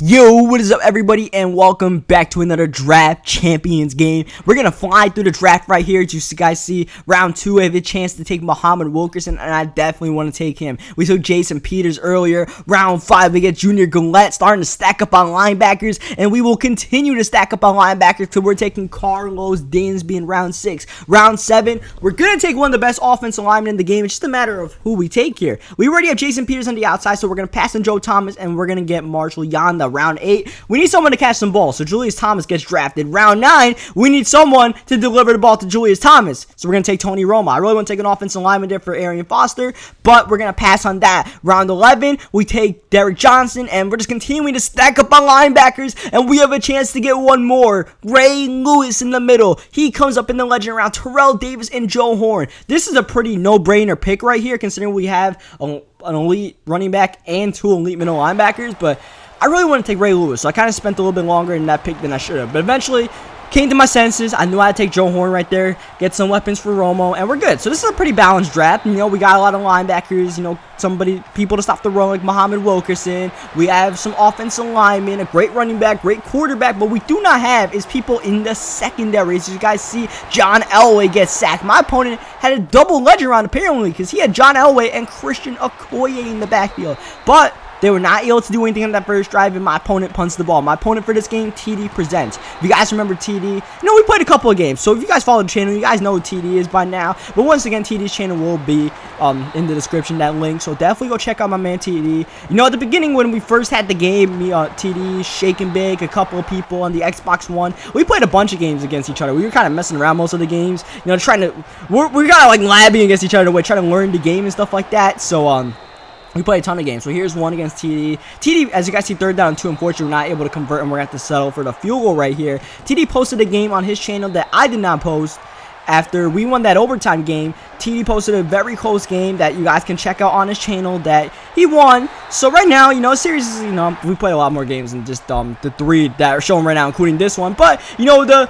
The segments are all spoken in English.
Yo, what is up everybody, and welcome back to another Draft Champions game. We're going to fly through the draft right here. As you guys see, round 2, I have a chance to take Muhammad Wilkerson, and I definitely want to take him. We took Jason Peters earlier. Round 5, we get Junior Gillette, starting to stack up on linebackers, and we will continue to stack up on linebackers till we're taking Carlos Dansby in round 6. Round 7, we're going to take one of the best offensive linemen in the game. It's just a matter of who we take here. We already have Jason Peters on the outside, so we're going to pass on Joe Thomas, and we're going to get Marshall Yanda. Round 8, we need someone to catch some balls, so Julius Thomas gets drafted. Round 9, we need someone to deliver the ball to Julius Thomas, so we're going to take Tony Romo. I really want to take an offensive lineman there for Arian Foster, but we're going to pass on that. Round 11, we take Derek Johnson, and we're just continuing to stack up on linebackers, and we have a chance to get one more. Ray Lewis in the middle. He comes up in the legend round. Terrell Davis and Joe Horn. This is a pretty no-brainer pick right here, considering we have an elite running back and 2 elite middle linebackers, but I really want to take Ray Lewis, so I kind of spent a little bit longer in that pick than I should have. But eventually, came to my senses. I knew I had to take Joe Horn right there, get some weapons for Romo, and we're good. So this is a pretty balanced draft. You know, we got a lot of linebackers, people to stop the run like Muhammad Wilkerson. We have some offensive linemen, a great running back, great quarterback. But we do not have is people in the secondary. As you guys see, John Elway gets sacked. My opponent had a double ledger round apparently because he had John Elway and Christian Okoye in the backfield. But they were not able to do anything on that first drive, and my opponent punts the ball. My opponent for this game, TD Presents. If you guys remember TD, we played a couple of games. So if you guys follow the channel, you guys know who TD is by now. But once again, TD's channel will be in the description, that link. So definitely go check out my man TD. At the beginning when we first had the game, me, TD, Shake and Bake, a couple of people on the Xbox One, we played a bunch of games against each other. We were kind of messing around most of the games. We're kind of like labbing against each other, trying to learn the game and stuff like that. So we played a ton of games. So here's one against TD. TD, as you guys see, 3rd down and 2. Unfortunately, we're not able to convert, and we're going to have to settle for the field goal right here. TD posted a game on his channel that I did not post. After we won that overtime game, TD posted a very close game that you guys can check out on his channel that he won. So right now, series is, we played a lot more games than just the 3 that are showing right now, including this one. But, the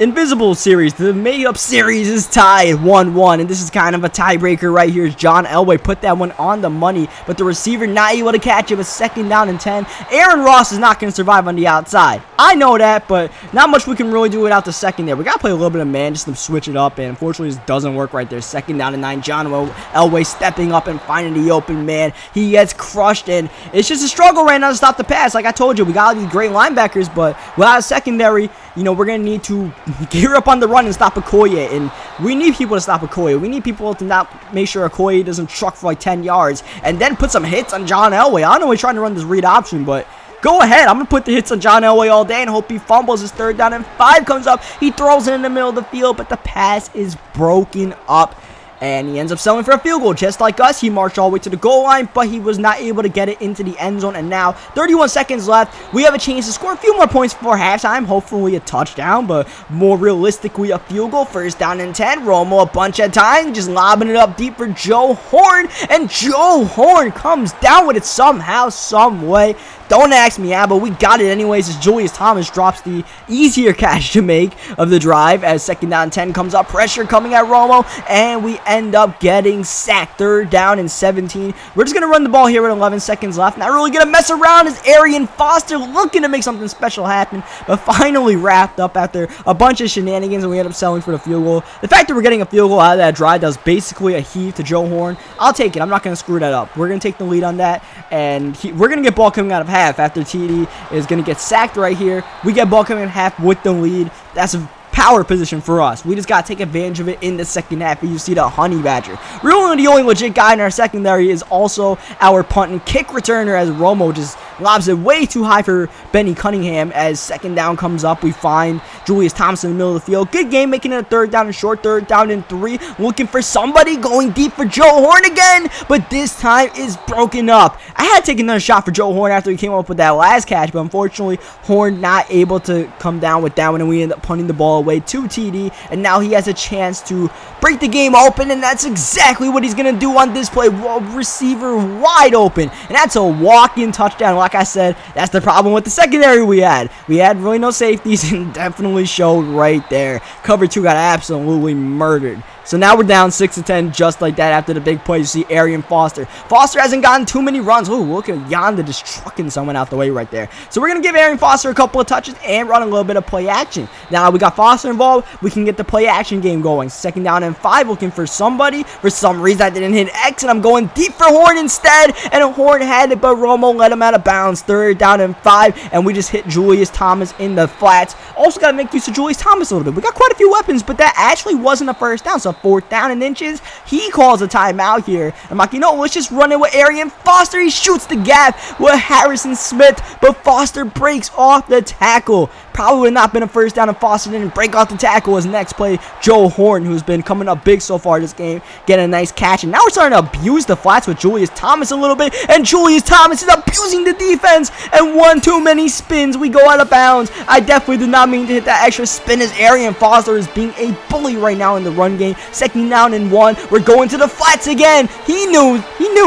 Invisible series, the made-up series, is tied 1-1, and this is kind of a tiebreaker right here. John Elway put that one on the money, but the receiver not able to catch it. A 2nd down and 10. Aaron Ross is not going to survive on the outside. I know that, but not much we can really do without the second there. We got to play a little bit of man just to switch it up, and unfortunately this doesn't work right there. 2nd down and 9. John Elway stepping up and finding the open man. He gets crushed, and it's just a struggle right now to stop the pass. Like I told you, we got these great linebackers, but without a secondary, we're going to need to gear up on the run and stop Okoye, and we need people to stop Okoye. We need people to not make sure Okoye doesn't truck for like 10 yards and then put some hits on John Elway. I know he's trying to run this read option, but go ahead. I'm going to put the hits on John Elway all day and hope he fumbles. His 3rd down and 5 comes up. He throws it in the middle of the field, but the pass is broken up. And he ends up settling for a field goal. Just like us, he marched all the way to the goal line, but he was not able to get it into the end zone. And now, 31 seconds left. We have a chance to score a few more points before halftime. Hopefully a touchdown, but more realistically a field goal. 1st down and 10. Romo a bunch of times, just lobbing it up deep for Joe Horn. And Joe Horn comes down with it somehow, some way. Don't ask me how, but we got it anyways as Julius Thomas drops the easier catch to make of the drive as 2nd down and 10 comes up. Pressure coming at Romo, and we end up getting sacked. 3rd down and 17. We're just going to run the ball here with 11 seconds left. Not really going to mess around as Arian Foster looking to make something special happen, but finally wrapped up after a bunch of shenanigans, and we end up settling for the field goal. The fact that we're getting a field goal out of that drive that was basically a heave to Joe Horn, I'll take it. I'm not going to screw that up. We're going to take the lead on that, and we're going to get ball coming out of half after TD is going to get sacked right here. We get ball coming in half with the lead. That's a power position for us. We just got to take advantage of it in the second half. You see the Honey Badger. Really, the only legit guy in our secondary is also our punt and kick returner as Romo just lobs it way too high for Benny Cunningham. As 2nd down comes up, we find Julius Thompson in the middle of the field. Good game, making it a 3rd down and short. 3rd down and 3. Looking for somebody, going deep for Joe Horn again, but this time is broken up. I had taken another shot for Joe Horn after he came up with that last catch, but unfortunately, Horn not able to come down with that one, and we end up punting the ball away to TD, and now he has a chance to break the game open, and that's exactly what he's going to do on this play. Receiver wide open, and that's a walk-in touchdown. Like I said, that's the problem with the secondary we had. We had really no safeties, and definitely showed right there. Cover 2 got absolutely murdered. So now we're down 6-10 just like that after the big play. You see Arian Foster. Foster hasn't gotten too many runs. Ooh, look at Yonda just trucking someone out the way right there. So we're going to give Arian Foster a couple of touches and run a little bit of play action. Now we got Foster involved. We can get the play action game going. 2nd down and 5, looking for somebody. For some reason, I didn't hit X, and I'm going deep for Horn instead. And Horn had it, but Romo let him out of bounds. 3rd down and 5, and we just hit Julius Thomas in the flats. Also got to make use of Julius Thomas a little bit. We got quite a few weapons, but that actually wasn't a 1st down. So 4th down and inches. He calls a timeout here. I'm like, you know, let's just run it with Arian Foster. He shoots the gap with Harrison Smith, but Foster breaks off the tackle. Probably would have not been a 1st down if Foster didn't break off the tackle. His next play, Joe Horn, who's been coming up big so far this game, getting a nice catch. And now we're starting to abuse the flats with Julius Thomas a little bit. And Julius Thomas is abusing the defense. And one too many spins. We go out of bounds. I definitely did not mean to hit that extra spin, as Arian Foster is being a bully right now in the run game. 2nd down and 1. We're going to the flats again. He knew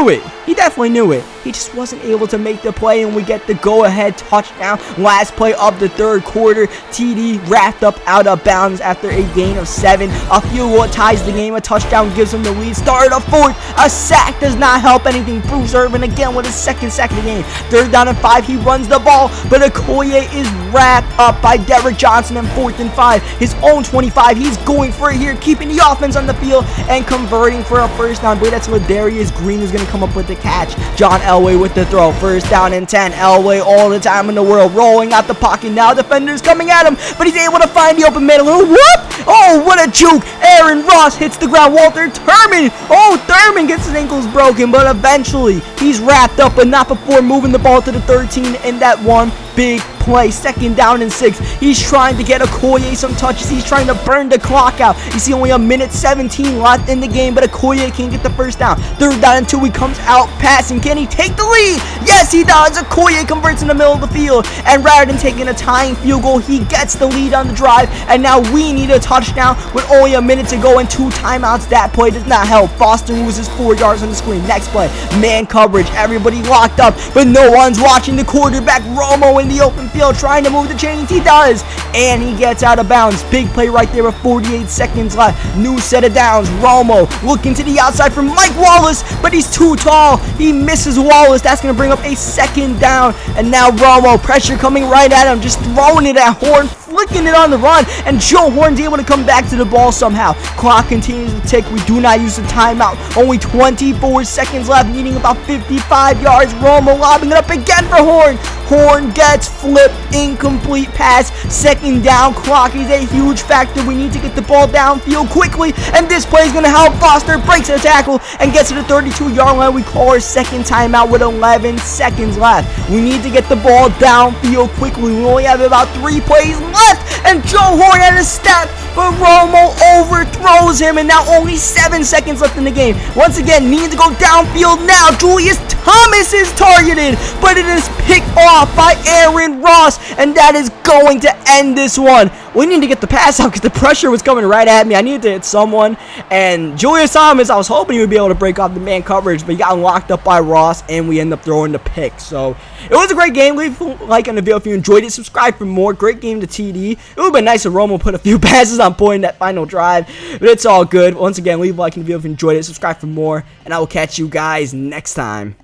it. He definitely knew it. He just wasn't able to make the play, and we get the go-ahead touchdown. Last play of the 3rd quarter. TD wrapped up out of bounds after a gain of 7. A field goal ties the game. A touchdown gives him the lead. Start of 4th. A sack does not help anything. Bruce Irvin again with his 2nd sack of the game. 3rd down and 5. He runs the ball, but Okoye is wrapped up by Derrick Johnson. And 4th and 5. His own 25. He's going for it here, keeping the offense on the field and converting for a 1st down. But that's Ladarius Green who's going to come up with the catch. John Elway with the throw. 1st down and 10. Elway all the time in the world, rolling out the pocket. Now defenders coming at him, but he's able to find the open man. A little whoop! Oh, what a juke! Aaron Ross hits the ground. Walter Thurman. Oh, Thurman gets his ankles broken, but eventually he's wrapped up, but not before moving the ball to the 13 in that one big play. 2nd down and 6. He's trying to get Okoye some touches. He's trying to burn the clock out. You see only 1:17 left in the game, but Okoye can't get the 1st down. 3rd down and 2. He comes out passing. Can he take the lead? Yes, he does. Okoye converts in the middle of the field, and rather than taking a tying field goal, he gets the lead on the drive. And now we need a touchdown with only a minute to go and 2 timeouts. That play does not help. Foster loses 4 yards on the screen. Next play, man coverage. Everybody locked up, but no one's watching the quarterback. Romo in the open field trying to move the chains. He does, and he gets out of bounds. Big play right there with 48 seconds left. New set of downs. Romo looking to the outside for Mike Wallace, but he's too tall. He misses Wallace. That's going to bring up a 2nd down. And now Romo, pressure coming right at him, just throwing it at Horn, flicking it on the run, and Joe Horn's able to come back to the ball somehow. Clock continues to tick. We do not use the timeout. Only 24 seconds left, needing about 55 yards. Romo lobbing it up again for Horn. Horn gets flipped, incomplete pass. 2nd down. Clock is a huge factor. We need to get the ball downfield quickly, and this play is going to help. Foster breaks the tackle and gets to the 32-yard line. We call our 2nd timeout with 11 seconds left. We need to get the ball downfield quickly. We only have about 3 plays left, and Joe Horn had a step, but Romo overthrows him, and now only 7 seconds left in the game. Once again, need to go downfield now. Julius Thomas is targeted, but it is picked off by Aaron Ross, and that is going to end this one. We need to get the pass out because the pressure was coming right at me. I needed to hit someone, and Julius Thomas, I was hoping he would be able to break off the man coverage, but he got locked up by Ross, and we end up throwing the pick. So it was a great game. Leave a like on the video if you enjoyed it. Subscribe for more. Great game to TD. It would have been nice if Romo put a few passes on point in that final drive, but it's all good. Once again, leave a like on the video if you enjoyed it. Subscribe for more, and I will catch you guys next time.